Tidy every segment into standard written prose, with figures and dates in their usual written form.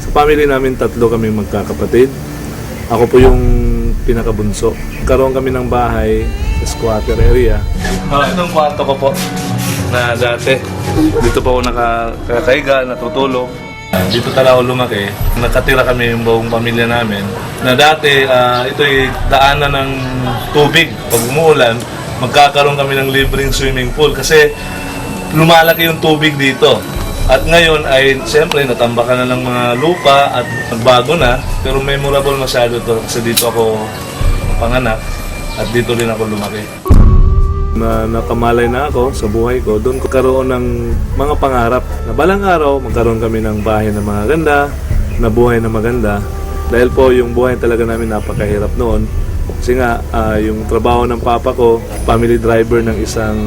Family namin, 3 kaming magkakapatid. Ako po yung pinakabunso. Karoon kami ng bahay sa squatter area. Itong kwarto ko po na dati. Dito po ako nakakaiga, natutulog. Dito talaga ako lumaki. Nakatira kami yung buong pamilya namin. Na dati, ito'y daanan ng tubig. Pag umuulan, magkakaroon kami ng libreng swimming pool kasi lumalaki yung tubig dito. At ngayon ay siyempre natambakan na ng mga lupa at nagbago na, pero memorable masyado to kasi dito ako panganak at dito rin ako lumaki. Nakamalay na ako sa buhay ko, doon ko karoon ng mga pangarap na balang araw magkaroon kami ng bahay na maganda, na buhay na maganda. Dahil po yung buhay talaga namin napakahirap noon. Kasi nga yung trabaho ng papa ko, family driver ng isang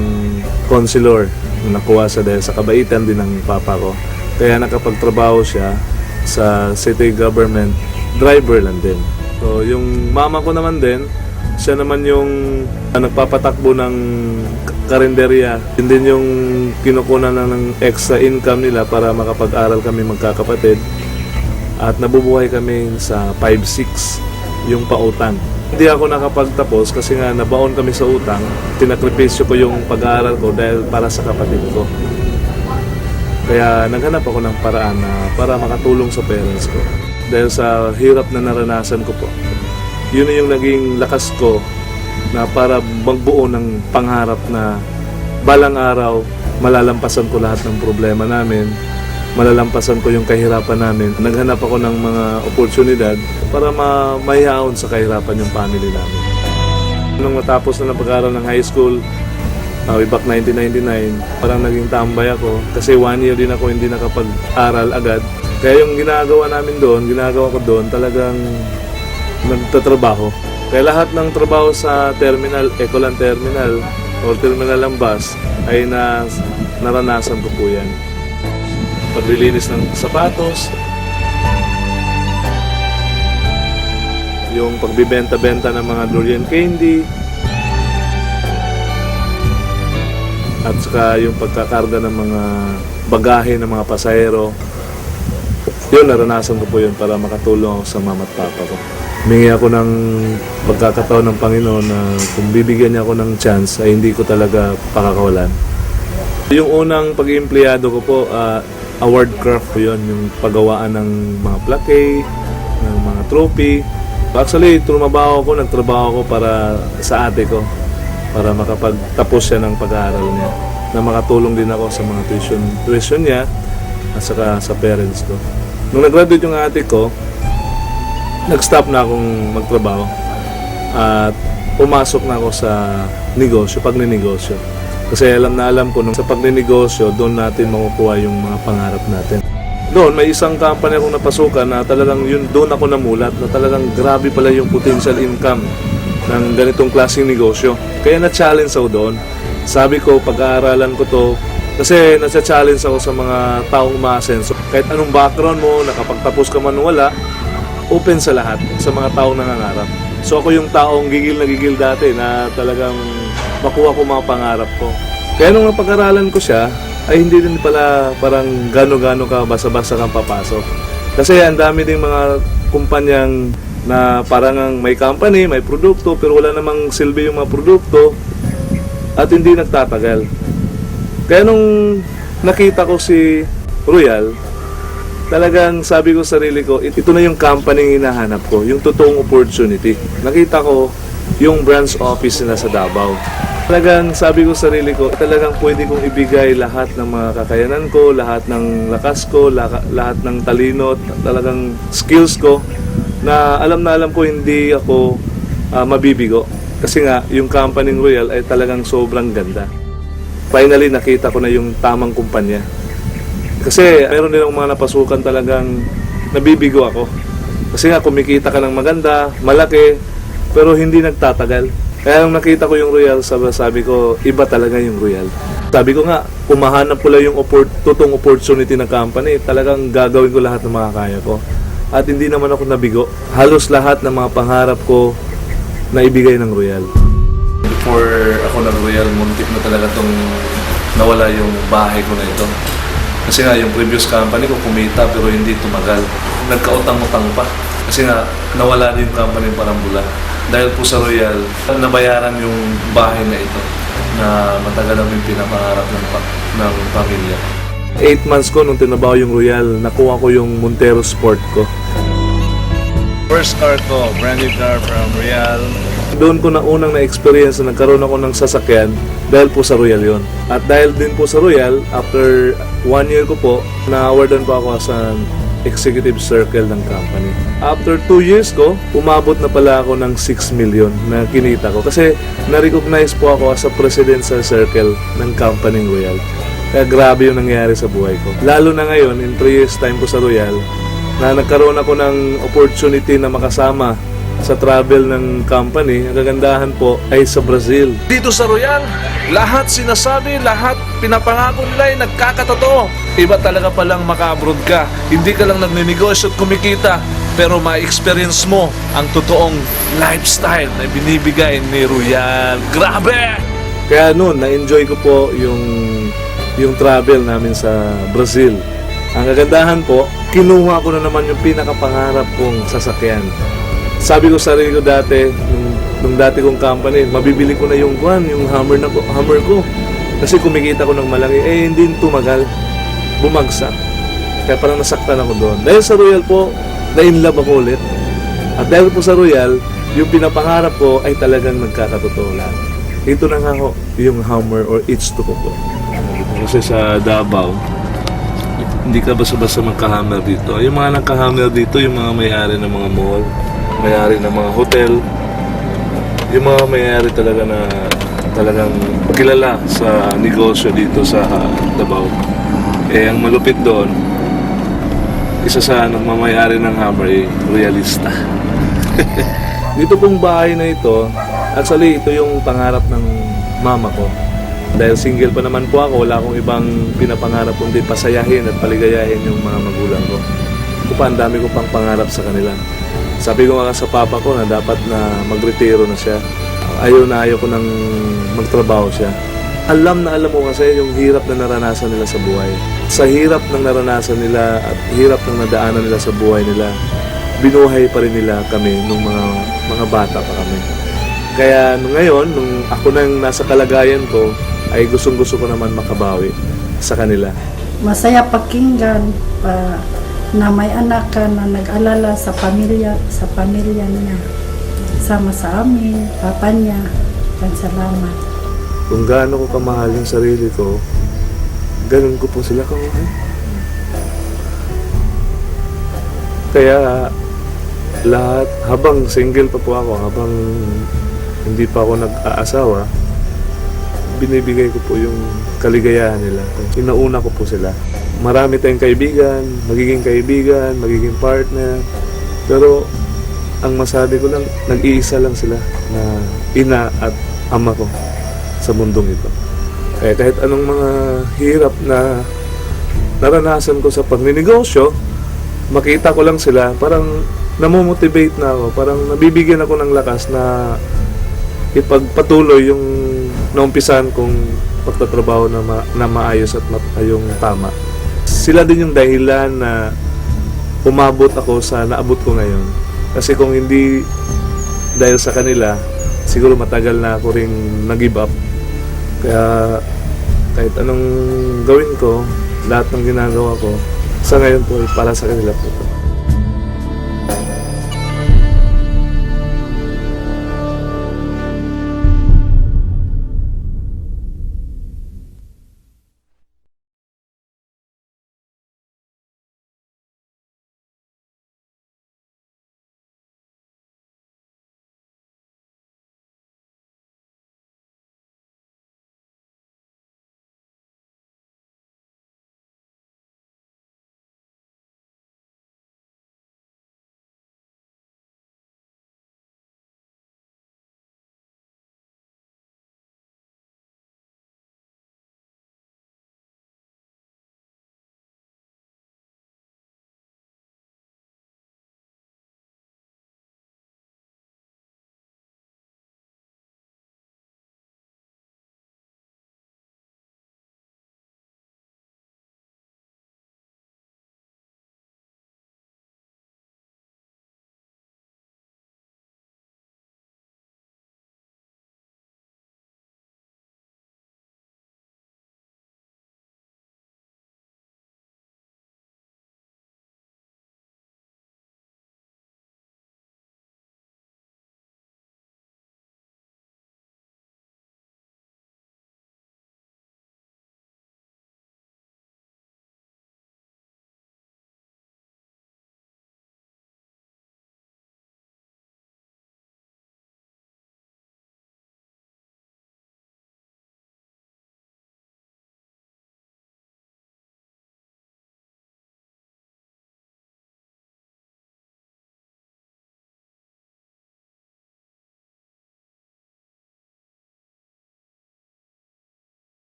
counselor. Nakuha sa dahil sa kabaitan din ng papa ko. Kaya nakapagtrabaho siya sa city government, driver lang din. So yung mama ko naman din, siya naman yung nagpapatakbo ng karinderya. Yun din yung kinukunan ng extra income nila para makapag-aral kami magkakapatid. At nabubuhay kami sa 5-6 yung pautang. Hindi ako nakapagtapos kasi nga nabaon kami sa utang. Tinakripisyo ko yung pag-aaral ko dahil para sa kapatid ko. Kaya naghanap ako ng paraan na para makatulong sa parents ko. Dahil sa hirap na naranasan ko po. Yun yung naging lakas ko na para magbuo ng pangarap na balang araw malalampasan ko lahat ng problema namin. Malalampasan ko yung kahirapan namin. Naghanap ako ng mga oportunidad para mahihaon sa kahirapan yung family namin. Nung matapos na ng pag-aaral ng high school, way back 1999, parang naging tambay ako kasi 1 year din ako hindi nakapag-aral agad. Kaya yung ginagawa ko doon, talagang nagtatrabaho. Kaya lahat ng trabaho sa terminal, Ecoland Terminal or Terminal ng bus ay naranasan ko po yan. Paglilinis ng sapatos, yung pagbibenta-benta ng mga durian candy, at saka yung pagkakarga ng mga bagahe ng mga pasahero. Yun, naranasan ko po yun para makatulong ako sa mama at papa ko. Humingi ako ng pagkakataon ng Panginoon na kung bibigyan niya ako ng chance ay hindi ko talaga pakakawalan. Yung unang pag-iempleyado ko po, award craft po yun, yung paggawaan ng mga plaque, ng mga trophy. Actually, nagtrabaho ko para sa ate ko, para makapagtapos siya ng pag-aaral niya, na makatulong din ako sa mga tuition niya at saka sa parents ko. Nung nag-graduate yung ate ko, nag-stop na akong magtrabaho at pumasok na ako sa negosyo, pagninegosyo. Kasi alam ko nung sa pagninegosyo, doon natin makukuha yung mga pangarap natin. Doon, may isang company akong napasukan na talagang doon ako namulat na talagang grabe pala yung potential income ng ganitong klaseng negosyo. Kaya na-challenge ako doon. Sabi ko, pag-aaralan ko to, kasi nasa-challenge ako sa mga taong umaasenso. Kahit anong background mo, nakapagtapos ka man wala, open sa lahat, sa mga taong nangangarap. So ako yung taong gigil na gigil dati na talagang makuha ko mga pangarap ko. Kaya nung napag-aralan ko siya, ay hindi din pala parang gano-gano ka basa-basa kang papasok. Kasi ang dami ding mga kumpanyang na parang may company, may produkto, pero wala namang silbi yung mga produkto at hindi nagtatagal. Kaya nung nakita ko si Royal, talagang sabi ko sa sarili ko, ito na yung company hinahanap ko, yung totoong opportunity. Nakita ko yung branch office nila sa Davao. Talagang sabi ko sa sarili ko, talagang pwede kong ibigay lahat ng mga kakayanan ko, lahat ng lakas ko, lahat ng talino, talagang skills ko, na alam ko hindi ako mabibigo. Kasi nga, yung company Royal ay talagang sobrang ganda. Finally, nakita ko na yung tamang kumpanya. Kasi meron din akong mga napasukan talagang nabibigo ako. Kasi nga, kumikita ka ng maganda, malaki, pero hindi nagtatagal. Kaya nung nakita ko yung Royal, sabi ko, iba talaga yung Royal. Sabi ko nga, kung mahanap ko lang yung totoong opportunity ng company, talagang gagawin ko lahat ng mga kaya ko. At hindi naman ako nabigo. Halos lahat ng mga pangarap ko na ibigay ng Royal. Before ako nag-Royal, muntik na talaga nawala yung bahay ko na ito. Kasi nga yung previous company ko kumita pero hindi tumagal. Nagkautang-utang pa. Kasi nga nawala din yung company parang bula. Dahil po sa Royal, nabayaran yung bahay na ito na matagal namin pinapangarap ng pamilya. 8 months ko nung tinabaho yung Royal, nakuha ko yung Montero Sport ko. First car ko, brand new car from Royal. Doon ko na unang na-experience na nagkaroon ako ng sasakyan dahil po sa Royal yon. At dahil din po sa Royal, after 1 year ko po, na-awardan po ako sa executive circle ng company. After 2 years ko, umabot na pala ako ng 6 million na kinita ko. Kasi na-recognize po ako as a presidential circle ng company Royal. Kaya grabe yung nangyari sa buhay ko. Lalo na ngayon, in 3 years time ko sa Royal, na nagkaroon ako ng opportunity na makasama sa travel ng company. Ang kagandahan po ay sa Brazil. Dito sa Royal, lahat sinasabi, lahat pinapangako nila ay nagkakatotoo. Iba talaga palang maka-abroad ka. Hindi ka lang nagninegosyo at kumikita, pero ma-experience mo ang totoong lifestyle na binibigay ni Royal. Grabe! Kaya noon, na-enjoy ko po yung travel namin sa Brazil. Ang kagandahan po, kinuha ko na naman yung pinakapangarap kong sasakyan. Sabi ko sa sarili ko dati, nung dati kong company, mabibili ko na yung hammer ko. Kasi kumikita ko ng malaki, hindi tumagal. Bumagsak. Kaya parang nasaktan ako doon. Dahil sa Royal po, na-inlove ako ulit. At dahil po sa Royal, yung pinapangarap ko ay talagang nagkakatotoo lang. Ito na nga ho, yung hammer or H2 ko po. Kasi sa Davao, hindi ka basta-basta magkahammer dito. Yung mga nagkahammer dito, yung mga may-ari ng mga mall, may-ari ng mga hotel, yung mga may-ari talaga na talagang kilala sa negosyo dito sa Davao. Ang malupit doon, isa sa nagmamayari ng hammer ay royalista. Dito pong bahay na ito, actually ito yung pangarap ng mama ko. Dahil single pa naman po ako, wala akong ibang pinapangarap kundi pasayahin at paligayahin yung mga magulang ko. Ako pa, ang dami ko pang pangarap sa kanila. Sabi ko nga sa papa ko na dapat na magretiro na siya. Ayaw ko nang magtrabaho siya. Alam na alam ko kasi yung hirap na naranasan nila sa buhay. Sa hirap ng naranasan nila at hirap ng nadaanan nila sa buhay nila, binuhay pa rin nila kami nung mga bata pa kami. Kaya ngayon, nung ako nang nasa kalagayan ko, ay gustong-gusto ko naman makabawi sa kanila. Masaya pakinggan na may anak ka na nag-alala sa pamilya niya. Sama sa amin, papa niya. Salamat. Kung gaano ko kamahal yung sarili ko, ganun ko po sila kamahal. Kaya lahat, habang single pa po ako, habang hindi pa ako nag-aasawa, binibigay ko po yung kaligayahan nila. Inauna ko po sila. Marami tayong kaibigan, magiging partner. Pero ang masabi ko lang, nag-iisa lang sila na ina at ama ko sa mundong ito. Kaya kahit anong mga hirap na naranasan ko sa pagninegosyo, makita ko lang sila, parang namomotivate na ako, parang nabibigyan ako ng lakas na ipagpatuloy yung naumpisan kong pagtatrabaho na maayos at yung tama. Sila din yung dahilan na umabot ako sa naabot ko ngayon. Kasi kung hindi dahil sa kanila, siguro matagal na ako ring nag-give up. Kaya kahit anong gawin ko, lahat ng ginagawa ko, sa ngayon po ay para sa kanila po.